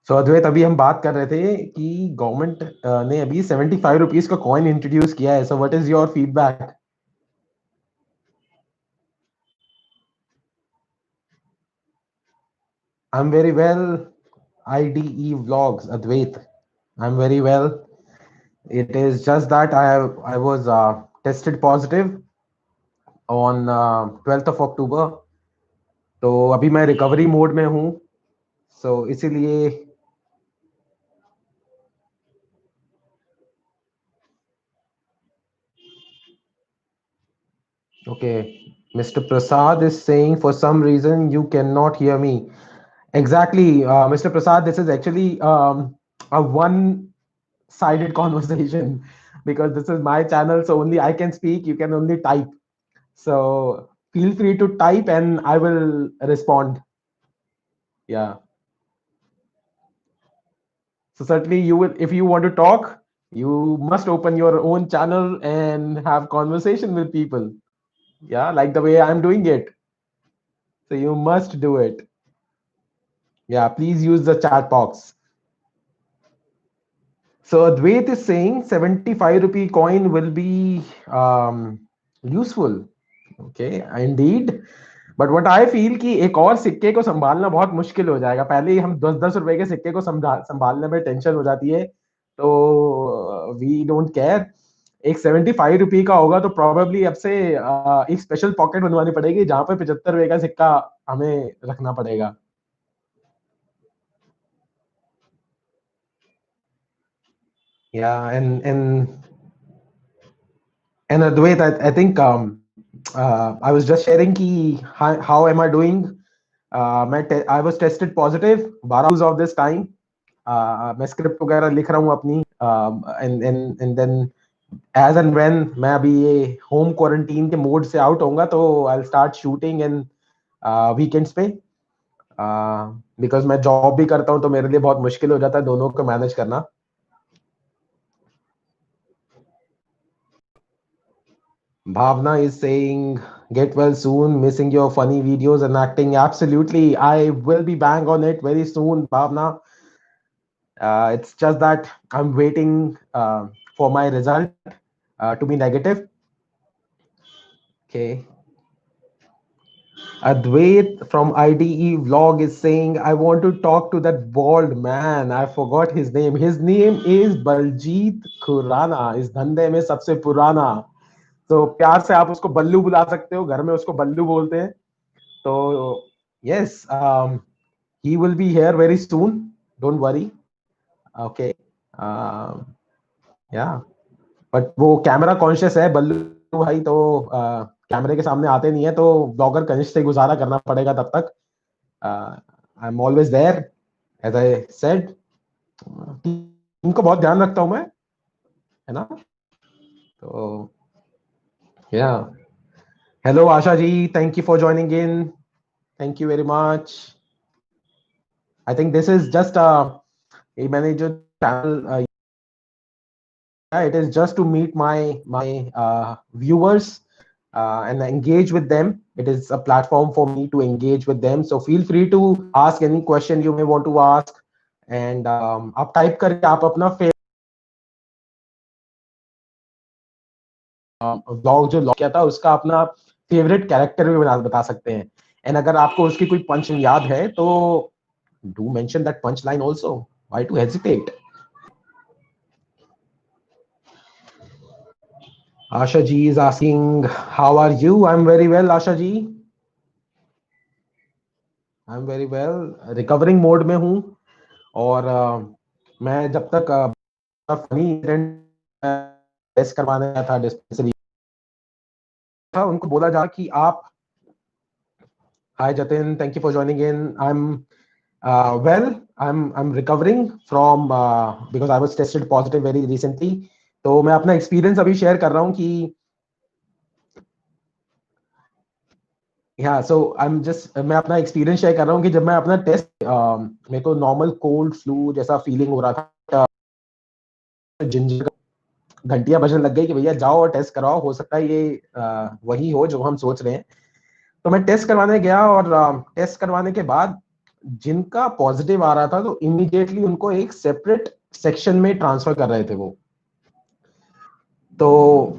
सो अद्वैत, अभी हम बात कर रहे थे कि गवर्नमेंट ने अभी 75 रुपीज का कॉइन इंट्रोड्यूस किया है. So what is your feedback? I'm very well. IDE vlogs, Advait. I'm very well. It is just that I was tested positive on 12th of October. तो अभी मैं रिकवरी मोड में हूँ. सो इसीलिए okay. Mr. Prasad is saying for some reason you cannot hear me. Exactly, Mr. Prasad. This is actually a one-sided conversation because this is my channel, so only I can speak. You can only type. So feel free to type and I will respond. Yeah. So certainly you will, if you want to talk, you must open your own channel and have conversation with people. Yeah, like the way I'm doing it. So you must do it. Yeah, please use the chat box. So Advait is saying 75 rupee coin will be useful. Okay, indeed. But what I feel कि एक और सिक्के को संभालना बहुत मुश्किल हो जाएगा. पहले ही हम 10-10 रुपए के सिक्के को संभालने में टेंशन हो जाती है. तो वी डोंट केयर. एक 75 रुपी का होगा तो प्रोबेबली अब से एक स्पेशल पॉकेट बनवानी पड़ेगी जहां पे 75 रुपए का सिक्का हमें रखना पड़ेगा. Yeah, and Advait, I think I was just sharing ki how am I doing. I was tested positive 12 of this time. मैं स्क्रिप्ट वगैरह लिख रहा हूँ अपनी. And then as and when मैं अभी ये होम क्वारंटीन के मोड से आउट होऊंगा तो I will start shooting in weekends पे. बिकॉज मैं जॉब भी करता हूँ तो मेरे लिए बहुत मुश्किल हो जाता है दोनों को मैनेज करना. Bhavna is saying, get well soon, missing your funny videos and acting. Absolutely. I will be bang on it very soon, Bhavna. It's just that I'm waiting for my result to be negative. Okay. Advait from IDE vlog is saying, I want to talk to that bald man. I forgot his name. His name is Baljeet Khurana. इस धंधे में सबसे पुराना. तो प्यार से आप उसको बल्लू बुला सकते हो. घर में उसको बल्लू बोलते हैं. तो yes, he will be here very soon. Don't worry. Okay. Yeah. But वो कैमरा कॉन्शियस है बल्लू भाई. तो कैमरे के सामने आते नहीं है तो ब्लॉगर कनिष्ठ से गुजारा करना पड़ेगा तब तक. I am always there as I said. Team को बहुत ध्यान रखता हूं मैं, है ना. तो या hello Asha ji, thank you for joining in. Thank you very much. I think this is just मैंने जो channel, it is just to meet my viewers and engage with them. It is a platform for me to engage with them, so feel free to ask any question you may want to ask. And आप type करके आप अपना blog जो launch किया था उसका अपना favourite character भी बता सकते हैं. एंड अगर आपको उसकी कोई पंच याद है तो do mention that punch line also. Why to hesitate? Asha ji is asking, how are you? I'm very well, Asha ji. I am very well. Recovering mode में हूँ. और मैं जब तक फनी टेस्ट करवाने गया था डिस्पेंसरी था, उनको बोला जा कि आप. Hi Jatin, thank you for joining in. I am well. I am recovering from because I was tested positive very recently. तो मैं अपना एक्सपीरियंस अभी शेयर कर रहा हूँ कि सो आई एम जस्ट, मैं अपना एक्सपीरियंस शेयर कर रहा हूँ कि जब मैं अपना टेस्ट, मेरे को नॉर्मल कोल्ड फ्लू जैसा फीलिंग हो रहा था. जिंजर घंटियां बजने लग गई कि भैया जाओ और टेस्ट कराओ, हो सकता है ये वही हो जो हम सोच रहे हैं. तो मैं टेस्ट करवाने गया और टेस्ट करवाने के बाद जिनका पॉजिटिव आ रहा था तो इमीडिएटली उनको एक सेपरेट सेक्शन में ट्रांसफर कर रहे थे वो। तो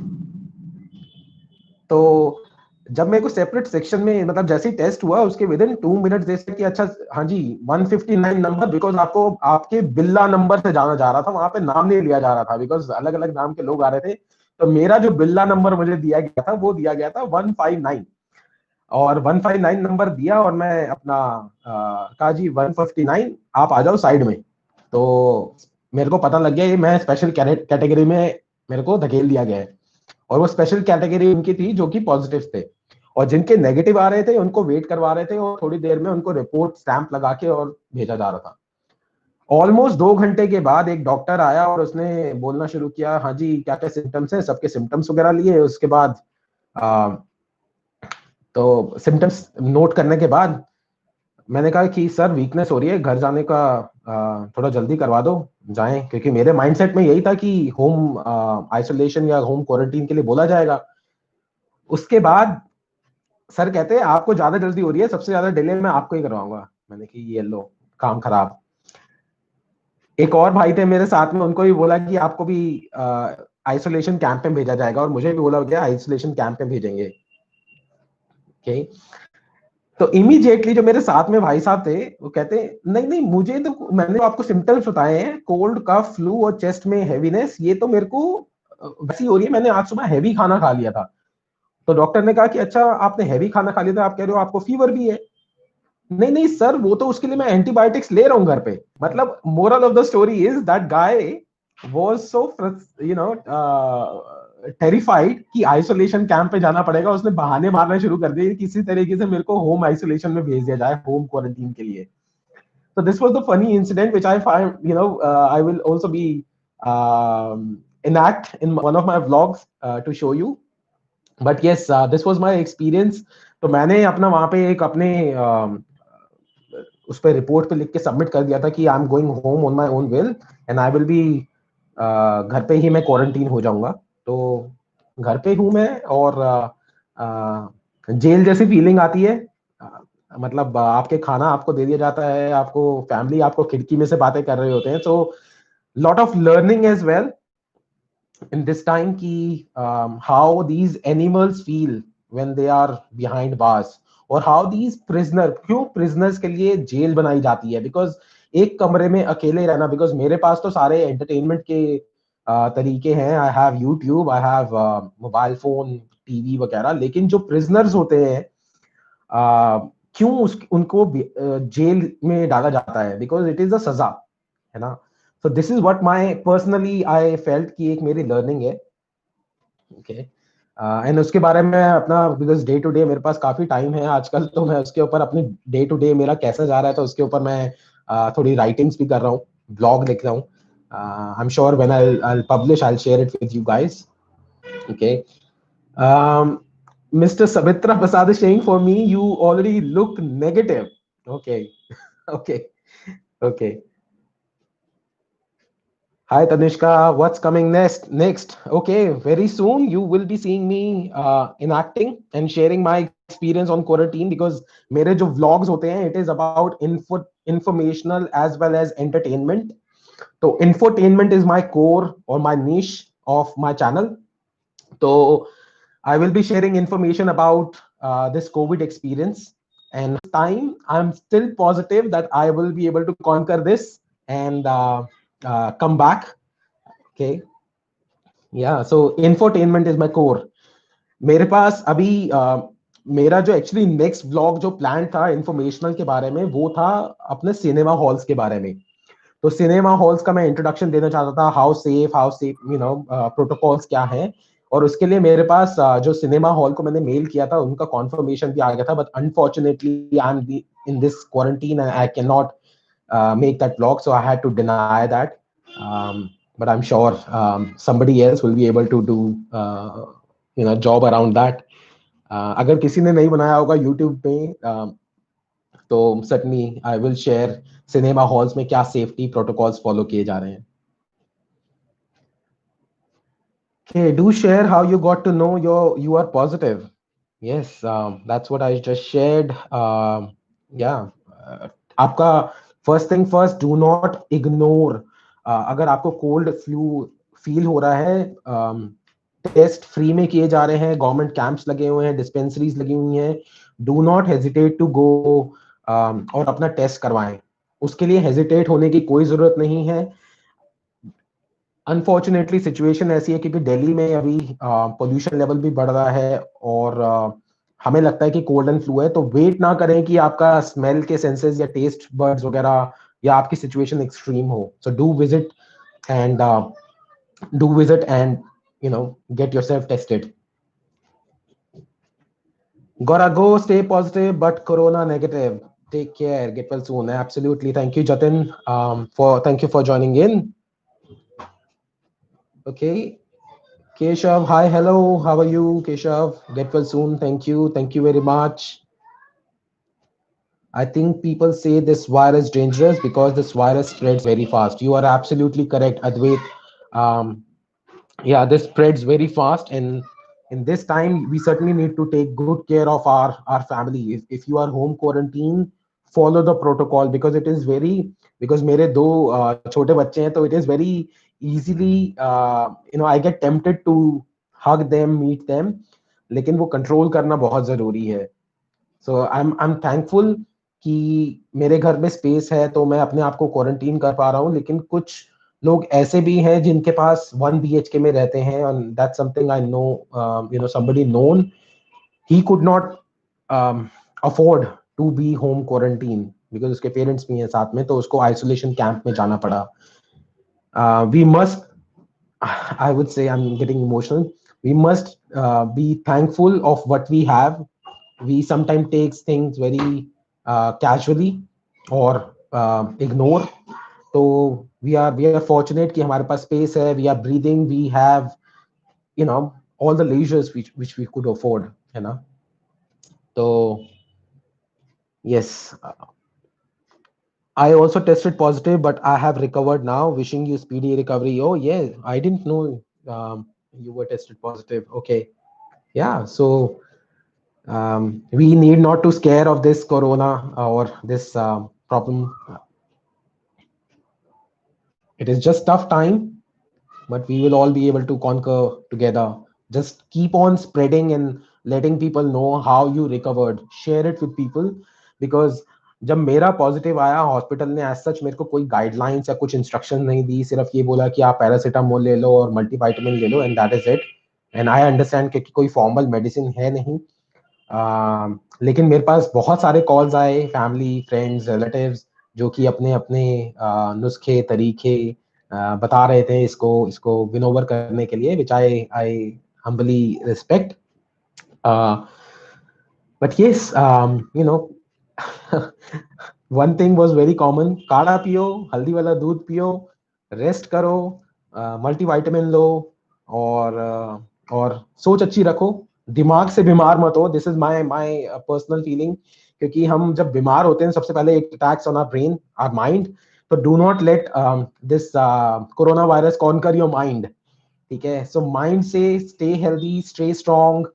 तो जब मेरे को सेपरेट सेक्शन में, मतलब जैसे ही टेस्ट हुआ उसके विद इन 2 मिनट जैसे कि अच्छा हाँ जी 159 नंबर, बिकॉज आपको आपके बिल्ला नंबर से जाना जा रहा था, वहां पे नाम नहीं लिया जा रहा था बिकॉज अलग अलग नाम के लोग आ रहे थे। तो मेरा जो बिल्ला नंबर मुझे दिया गया था वो दिया गया था 159, और 159 नंबर दिया और मैं अपना कहा जी 159 आप आ जाओ साइड में। तो मेरे को पता लग गया ये मैं स्पेशल कैटेगरी में मेरे को धकेल दिया गया है, और वो स्पेशल कैटेगरी उनकी थी जो कि पॉजिटिव थे, और जिनके नेगेटिव आ रहे थे उनको वेट करवा रहे थे, और थोड़ी देर में उनको रिपोर्ट स्टैंप लगा के और भेजा जा रहा था। ऑलमोस्ट 2 घंटे के बाद एक डॉक्टर आया और उसने बोलना शुरू किया, हाँ जी क्या क्या सिम्टम्स हैं, सबके सिम्टम्स वगैरह लिए। उसके बाद तो सिम्टम्स नोट करने के बाद मैंने कहा कि सर वीकनेस हो रही है, घर जाने का थोड़ा जल्दी करवा दो, जाएं, क्योंकि मेरे माइंडसेट में यही था कि होम आइसोलेशन या होम क्वारंटीन के लिए बोला जाएगा। उसके बाद सर कहते हैं आपको ज्यादा जल्दी हो रही है, सबसे ज्यादा डिले मैं आपको ही करवाऊंगा। मैंने कि ये लो काम खराब। एक और भाई थे मेरे साथ में, उनको भी बोला कि आपको भी आइसोलेशन कैंप में भेजा जाएगा, और मुझे भी बोला गया आइसोलेशन कैंप में भेजेंगे। ओके, तो इमीडिएटली जो मेरे साथ में भाई साहब थे वो कहते नहीं नहीं मुझे तो, मैंने आपको सिम्टम्स बताए हैं कोल्ड का फ्लू और चेस्ट में हैवीनेस, ये तो मेरे को वैसी हो रही है, मैंने आज सुबह हैवी खाना खा लिया था। तो डॉक्टर ने कहा कि अच्छा आपने हैवी खाना खा लिया था, आप कह रहे हो आपको फीवर भी है। नहीं नहीं सर वो तो उसके लिए मैं एंटीबायोटिक्स ले रहा हूँ घर पे। मतलब moral of the story is that guy was so you know terrified कि आइसोलेशन कैंप पे जाना पड़ेगा, उसने बहाने मारना शुरू कर दिए किसी तरीके से मेरे को होम आइसोलेशन में भेज दिया जाए, होम क्वारंटीन के लिए। So this was the funny incident which I find, I will also be enact in one of my vlogs to show you. But yes, this was my experience. तो मैंने अपना वहां पे एक अपने उस पर रिपोर्ट पे लिख के सबमिट कर दिया था कि I am going home on my own will and I will be, घर पे ही मैं क्वारंटीन हो जाऊंगा। तो घर पे हूँ मैं, और जेल जैसी फीलिंग आती है। मतलब आपके खाना आपको दे दिया जाता है, आपको फैमिली आपको खिड़की में से बातें कर रहे होते हैं। So lot of learning as well in this time ki how these animals feel when they are behind bars, और how these prisoner, क्यों prisoners के लिए जेल बनाई जाती है, बिकॉज एक कमरे में अकेले रहना। बिकॉज मेरे पास तो सारे एंटरटेनमेंट के तरीके हैं, I have YouTube, I have mobile phone, TV वगैरह, लेकिन जो प्रिजनर्स होते हैं क्यों उनको जेल में डाला जाता है, बिकॉज इट इज अ सजा, है ना। So this is what my personally I felt कि एक मेरी लर्निंग है। ओके, एंड उसके बारे में अपना, बिकॉज डे टू डे मेरे पास काफी टाइम है आजकल, तो मैं उसके ऊपर अपनी डे टू डे मेरा कैसा जा रहा है तो उसके ऊपर मैं थोड़ी राइटिंग्स भी कर रहा हूँ, ब्लॉग लिख रहा हूँ। I am sure when I'll publish I'll share it with you guys. Okay. Mr. Sabitra Prasad is saying for me you already look negative. Okay. Okay. Okay. Hi Tanishka, what's coming next? Next, okay, very soon you will be seeing me enacting and sharing my experience on quarantine, because मेरे जो vlogs होते हैं it is about informational as well as entertainment. तो infotainment is my core or my niche of my channel. So I will be sharing information about this COVID experience, and time I'm still positive that I will be able to conquer this and come back. Okay. या सो infotainment is my core. मेरे पास अभी मेरा जो actually next vlog जो plan था informational के बारे में, वो था अपने सिनेमा हॉल्स के बारे में। तो सिनेमा हॉल्स का मैं इंट्रोडक्शन देना चाहता था, हाउ सेफ प्रोटोकॉल्स क्या है। और उसके लिए मेरे पास जो सिनेमा हॉल को मैंने मेल किया था उनका कॉन्फर्मेशन भी आ गया था, but unfortunately I am in this quarantine and I can not make that vlog, so I had to deny that. But I'm sure somebody else will be able to do job around that. अगर किसी ने नहीं बनाया होगा YouTube पे, तो certainly I will share cinema halls में क्या सेफ्टी प्रोटोकॉल्स फॉलो किए जा रहे हैं। Okay, do share how you got to know you are positive. Yes, that's what I just shared. Yeah. आपका first thing first, do not ignore, अगर आपको cold flu feel हो रहा है, टेस्ट फ्री में किए जा रहे हैं, गवर्नमेंट कैंप्स लगे हुए हैं, डिस्पेंसरीज लगी हुई हैं, do not hesitate to go और अपना टेस्ट करवाएं। उसके लिए हेजिटेट होने की कोई जरूरत नहीं है। अनफॉर्चुनेटली सिचुएशन ऐसी है क्योंकि दिल्ली में अभी पोल्यूशन लेवल भी बढ़ रहा है और हमें लगता है कि कोल्ड एंड फ्लू है, तो वेट ना करें कि आपका स्मेल के सेंसेस या टेस्ट बर्ड्स वगैरह या आपकी सिचुएशन एक्सट्रीम हो। So and do visit and get yourself tested. Gotta go, stay positive but corona negative. Take care, get well soon. Absolutely. Thank you, Jatin, for thank you for joining in. Okay. Keshav, hi, hello, how are you, Keshav? Get well soon. Thank you very much. I think people say this virus dangerous because this virus spreads very fast. You are absolutely correct, Advait. Um, yeah, this spreads very fast, and in this time, we certainly need to take good care of our family. If you are home quarantine, follow the protocol because it is very because मेरे दो छोटे बच्चे हैं, तो it is very easily I get tempted to hug them, meet them, लेकिन वो control करना बहुत जरूरी है. सो आई एम थैंकफुल कि मेरे घर में स्पेस है तो मैं अपने आप को क्वारंटीन कर पा रहा हूँ, लेकिन कुछ लोग ऐसे भी हैं जिनके पास 1 BHK में रहते हैं, and that's something I know, somebody known, he could not afford to be home quarantine because उसके पेरेंट्स भी हैं साथ में, तो उसको आइसोलेशन कैंप में जाना पड़ा. We must, I would say, I'm getting emotional, we must be thankful of what we have. We sometimes take things very casually or ignore. तो we are fortunate कि हमारे पास space है, we are breathing, we have all the leisures which we could afford, है ना. तो yes, I also tested positive but I have recovered now. Wishing you speedy recovery. Oh yeah, I didn't know you were tested positive. Okay, yeah, so we need not to scare of this corona or this problem. It is just tough time, but we will all be able to conquer together. Just keep on spreading and letting people know how you recovered. Share it with people because जब मेरा positive आया, hospital ने as such मेरे को कोई guidelines या कुछ instruction नहीं दी, सिर्फ ये बोला कि आप पैरासीटामोल ले लो और मल्टीविटामिन ले लो, and that is it. And I understand कि कोई फॉर्मल मेडिसिन है नहीं. लेकिन मेरे पास बहुत सारे कॉल्स आए, फैमिली, फ्रेंड्स, रिलेटिव्स, जो कि अपने अपने नुस्खे, तरीके बता रहे थे इसको इसको विन ओवर करने के लिए, which I humbly respect. But yes, one thing was very common: काढ़ा पियो, हल्दी वाला दूध पियो, रेस्ट करो, मल्टीविटामिन लो, और सोच अच्छी रखो, दिमाग से बीमार मत हो. This is my my personal feeling, क्योंकि हम जब बीमार होते हैं सबसे पहले it attacks on our brain, our mind. तो do not let this corona virus conquer your mind. ठीक है, सो माइंड से stay healthy, stay strong.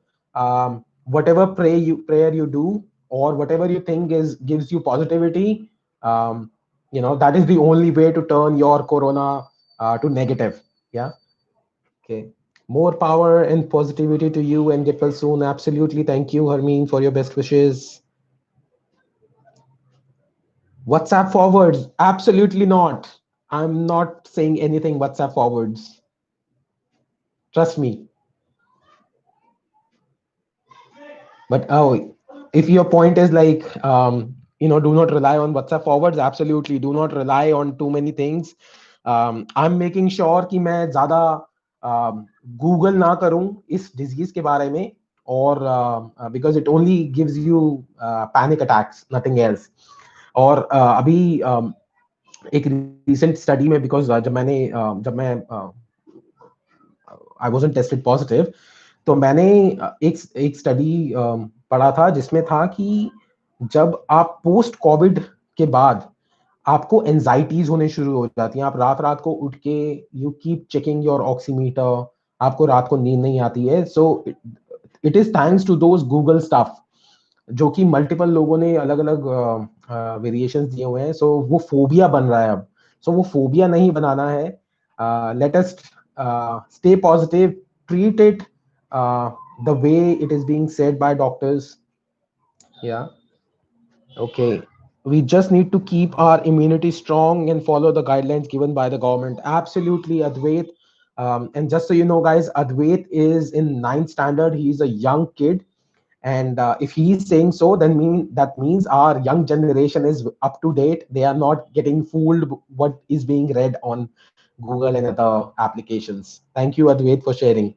whatever prayer you do or whatever you think is gives you positivity, um, that is the only way to turn your corona to negative. Yeah. Okay. More power and positivity to you, and get well soon. Absolutely. Thank you, Harmeen, for your best wishes. WhatsApp forwards? Absolutely not. I'm not saying anything WhatsApp forwards. Trust me. But oh, if your point is like, do not rely on WhatsApp forwards, absolutely do not rely on too many things. I'm making sure कि मैं ज़्यादा Google ना करूं इस disease के बारे में, और because it only gives you panic attacks, nothing else. और अभी एक recent study में, because जब मैं I wasn't tested positive, तो मैंने एक स्टडी पढ़ा था जिसमें था कि जब आप पोस्ट कोविड के बाद आपको एंजाइटीज होने शुरू हो जाती हैं, आप रात रात को उठ के you keep checking your oximeter, आपको रात को नींद नहीं आती है. So it is thanks to those Google stuff. जो कि मल्टीपल लोगों ने अलग अलग वेरिएशंस दिए हुए हैं, सो वो फोबिया बन रहा है अब। सो वो फोबिया नहीं बनाना है। Let us stay positive, treat it the way it is being said bye doctors. या okay, we just need to keep our immunity strong and follow the guidelines given by the government. Absolutely, Advait. And just so you know, guys, Advait is in ninth standard. He's a young kid, and if he's saying so, then that means our young generation is up to date. They are not getting fooled what is being read on Google and other applications. Thank you, Advait, for sharing.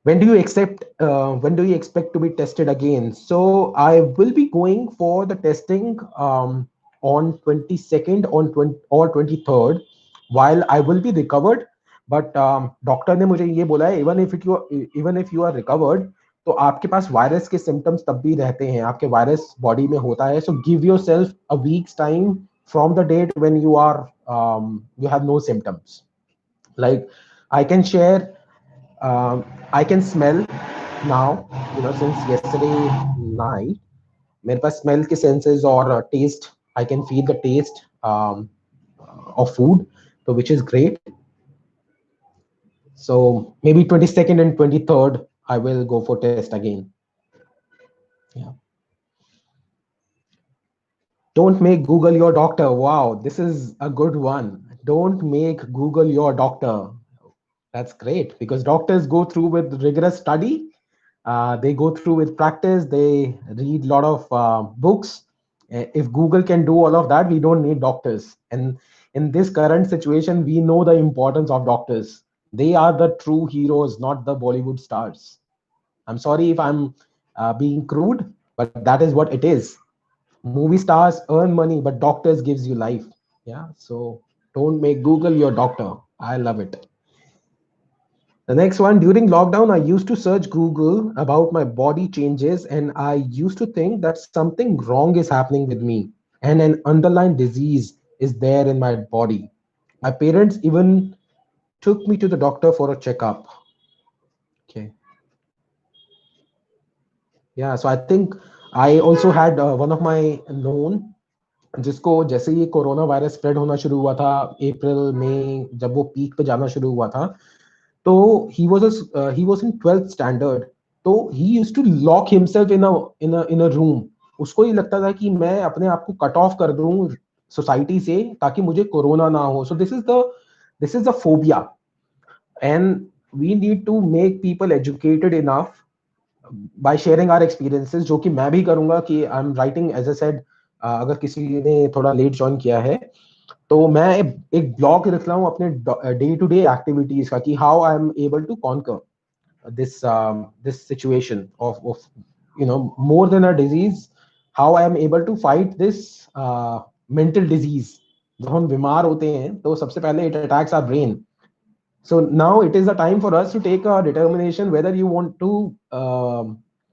When do you expect to be tested again? So I will be going for the testing on 22nd on 20 or 23rd, while I will be recovered. But doctor ने मुझे ये बोला है, even if you are recovered, तो आपके पास virus के symptoms तब भी रहते हैं, आपके वायरस बॉडी में होता है. So give yourself a week's time from the date when you have no symptoms. Like I can share, I can smell now, since yesterday night. मेरे पास स्मेल के सेंसेस और taste, I can feel the taste of food, so which is great. So maybe 22nd and 23rd I will go for test again. Yeah. Don't make Google your doctor. Wow, this is a good one. Don't make Google your doctor. That's great, because doctors go through with rigorous study. They go through with practice. They read a lot of books. If Google can do all of that, we don't need doctors. And in this current situation, we know the importance of doctors. They are the true heroes, not the Bollywood stars. I'm sorry if I'm being crude, but that is what it is. Movie stars earn money, but doctors gives you life. Yeah. So don't make Google your doctor. I love it. The next one, during lockdown, I used to search Google about my body changes, and I used to think that something wrong is happening with me and an underlying disease is there in my body. My parents even took me to the doctor for a checkup. Okay. Yeah, so I think I also had one of my known, जिसको जैसे ये corona virus spread होना शुरू हुआ था अप्रैल में, जब वो पीक पे जाना शुरू हुआ था, तो he was in 12th standard. तो he used to lock himself in a room. उसको ये लगता था कि मैं अपने आप को कट ऑफ कर दूं सोसाइटी से ताकि मुझे कोरोना ना हो. So this is the phobia, and we need to make people educated enough by sharing our experiences, जो कि मैं भी करूंगा. कि I am writing, as I said, अगर किसी ने थोड़ा लेट ज्वाइन किया है, तो मैं एक ब्लॉग लिख रहा हूँ अपने डे टू डे एक्टिविटीज का, कि how I am able to conquer this situation of more than a disease, how I am able to fight this mental disease. जब हम बीमार होते हैं तो सबसे पहले it attacks our brain. So now it is the time for us to take a determination whether you want to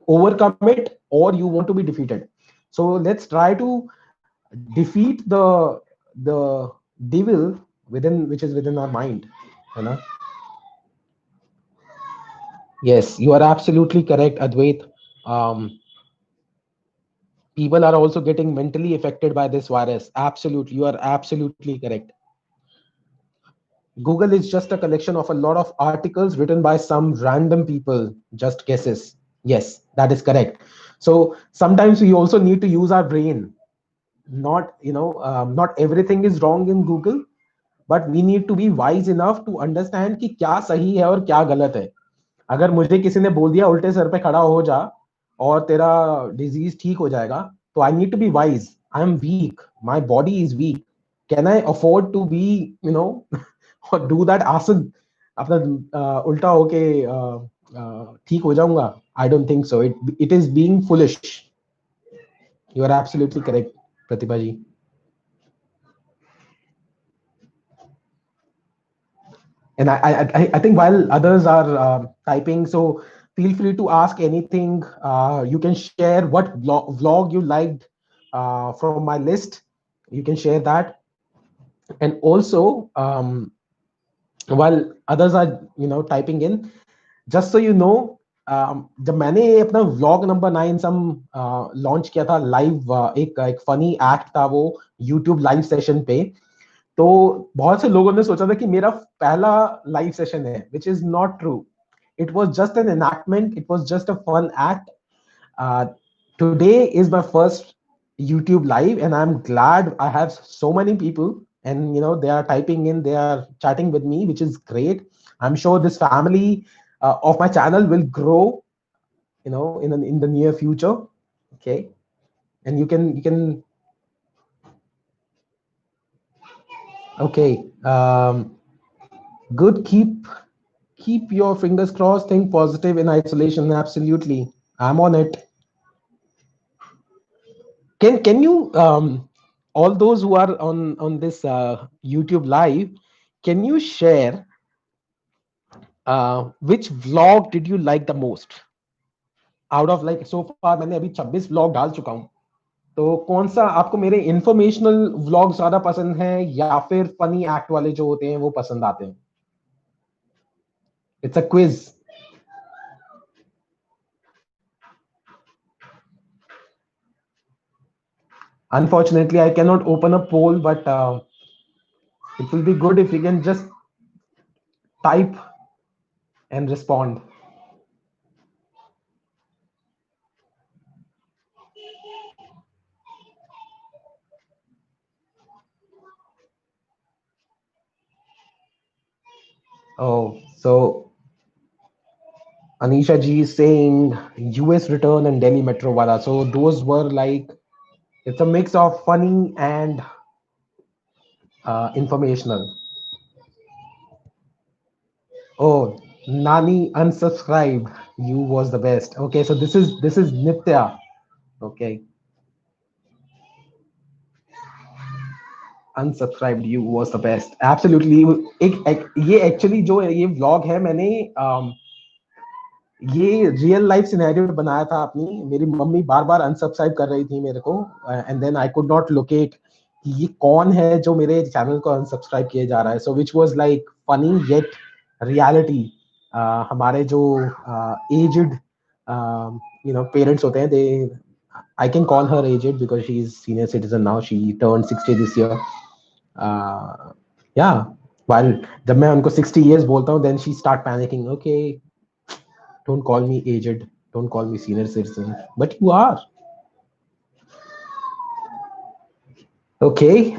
overcome it or you want to be defeated. So let's try to defeat the devil which is within our mind, you know. Yes, you are absolutely correct, Advait. People are also getting mentally affected by this virus. Absolutely, you are absolutely correct. Google is just a collection of a lot of articles written by some random people, just guesses. Yes, that is correct. So sometimes we also need to use our brain. Not, not everything is wrong in Google, but we need to be wise enough to understand कि क्या सही है और क्या गलत है. अगर मुझे किसी ने बोल दिया उल्टे सर पे खड़ा हो जा और तेरा डिजीज ठीक हो जाएगा, तो I need to be wise. I am weak, my body is weak. Can I afford to be और डू दैट आसन, अपना उल्टा होके ठीक हो जाऊंगा? I don't think so. It is being foolish. You are absolutely correct, Pratibha ji. And I think while others are typing, so feel free to ask anything. You can share what vlog you liked from my list. You can share that. And also, while others are typing in, just so you know, जब मैंने अपना vlog number 9 सम launch किया था live, एक funny act था वो YouTube live session पे, तो बहुत से लोगों ने सोचा था कि मेरा पहला लाइव सेशन है, which is not true. It was just an enactment. It was just a fun act. Today is my first YouTube live, and I'm glad I have so many people, and they are typing in, they are chatting with me, which is great. I'm sure this family of my channel will grow, in the near future. Okay, and you can. Okay, good. Keep your fingers crossed. Think positive in isolation. Absolutely, I'm on it. Can you all those who are on this YouTube live, can you share which vlog did you like the most out of, like, so far मैंने अभी 26 vlog डाल चुका हूँ, तो कौन सा आपको मेरे इंफॉर्मेशनल व्लॉग ज्यादा पसंद है या फिर फनी एक्ट वाले जो होते हैं वो पसंद आते हैं? It's a quiz. Unfortunately, I cannot open a poll, but it will be good if you can just type and respond. Oh, so Anisha ji is saying US return and Delhi Metro wala. So those were like, it's a mix of funny and informational. Oh, Nani unsubscribed. You was the best. Okay, so this is Nitya. Okay, unsubscribed. You was the best. Absolutely. ये actually जो ये vlog है मैंने ये real life scenario बनाया था अपनी. मेरी मम्मी बार बार अनसब्सक्राइब कर रही थी मेरे को, and then I could not locate कि ये कौन है जो मेरे चैनल को अनसब्सक्राइब किए जा रहा है. So which was like funny yet reality. हमारे जो एज्ड पेरेंट्स होते हैं, they I can call her aged because she is senior citizen now. She turn 60 this year. या while जब मैं उनको 60 years बोलता हूँ, then she start panicking. Okay, don't call me aged, don't call me senior citizen, but you are. Okay,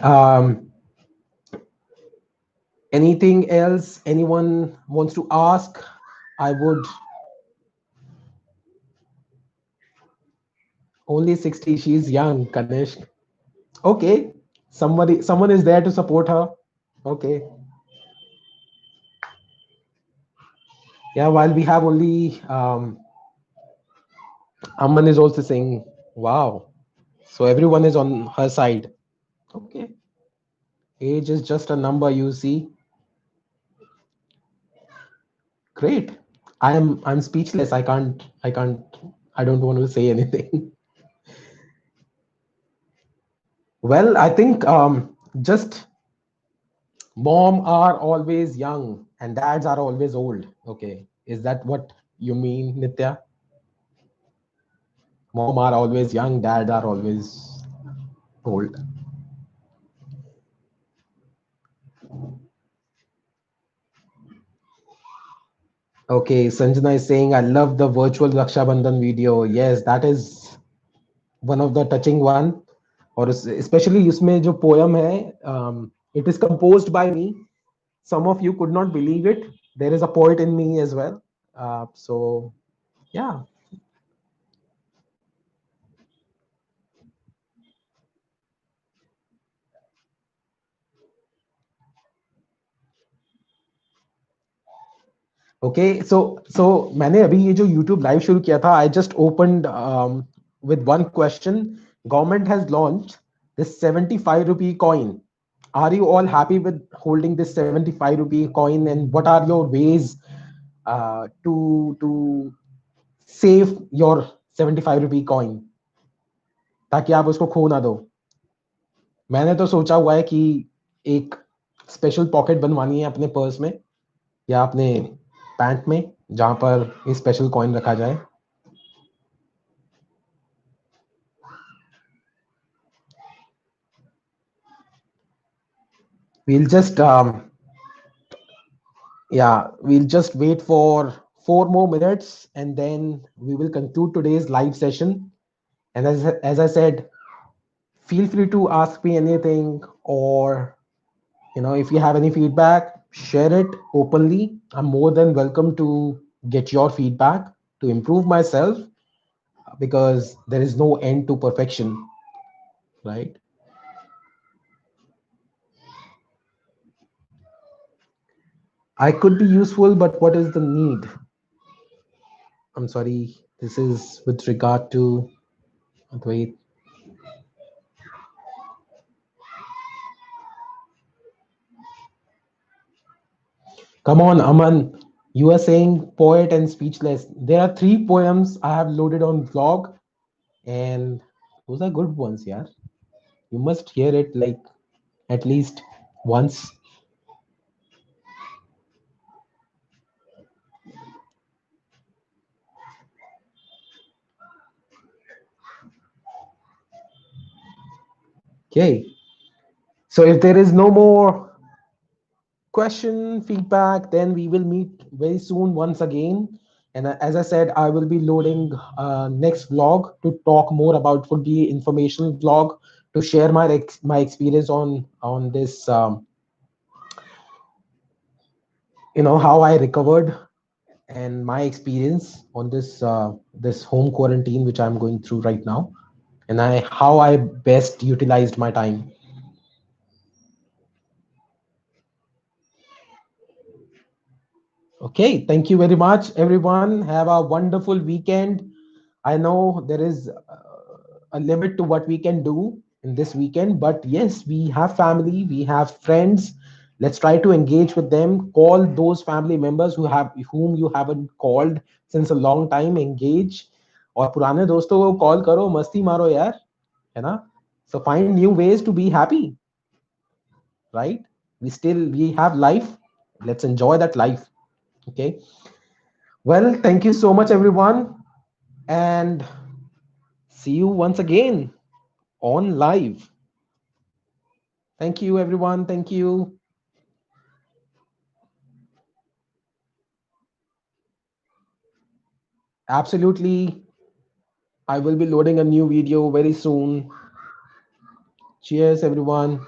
anything else anyone wants to ask? I would. Only 60, she's young, Kanishk. Okay, someone is there to support her. Okay, yeah, while we have only Amman is also saying wow, so everyone is on her side. Okay, age is just a number, you see. Great. I'm speechless. I can't I don't want to say anything. Well, I think just mom are always young and dads are always old. Okay. Is that what you mean, Nitya? Mom are always young, dad are always old. Okay, Sanjana is saying, I love the virtual Raksha Bandhan video. Yes, that is one of the touching one. और especially इसमें जो poem है, it is composed by me. Some of you could not believe it. There is a poet in me as well. So yeah. Okay, so मैंने अभी ये जो YouTube live शुरू किया था, I just opened with one question. Government has launched this 75 rupee coin. Are you all happy with holding this 75 rupee coin, and what are your ways to save your 75 rupee coin ताकि आप उसको खो ना दो? मैंने तो सोचा हुआ है कि एक स्पेशल पॉकेट बनवानी है अपने पर्स में या अपने पैंट में, जहां पर ये स्पेशल कॉइन रखा जाए. We'll just we'll just wait for 4 more minutes and then we will conclude today's live session. And as I said, feel free to ask me anything, or if you have any feedback, share it openly. I'm more than welcome to get your feedback to improve myself, because there is no end to perfection, right? I could be useful, but what is the need? I'm sorry, this is with regard to. Wait. Come on, Aman. You are saying poet and speechless. There are 3 poems I have loaded on vlog, and those are good ones, yeah. You must hear it like at least once. Okay. So if there is no more question, feedback, then we will meet very soon once again. And as I said, I will be loading next vlog to talk more about, would be informational vlog, to share my experience on this, how I recovered, and my experience on this home quarantine which I'm going through right now, and how I best utilized my time. Okay, thank you very much, everyone. Have a wonderful weekend. I know there is a limit to what we can do in this weekend, but yes, we have family, we have friends. Let's try to engage with them. Call those family members whom you haven't called since a long time. Engage. और पुराने दोस्तों को call करो, मस्ती मारो यार, है ना? So find new ways to be happy, right? We have life. Let's enjoy that life. Okay. Well, thank you so much, everyone, and see you once again on live. Thank you, everyone. Thank you. Absolutely. I will be loading a new video very soon. Cheers, everyone.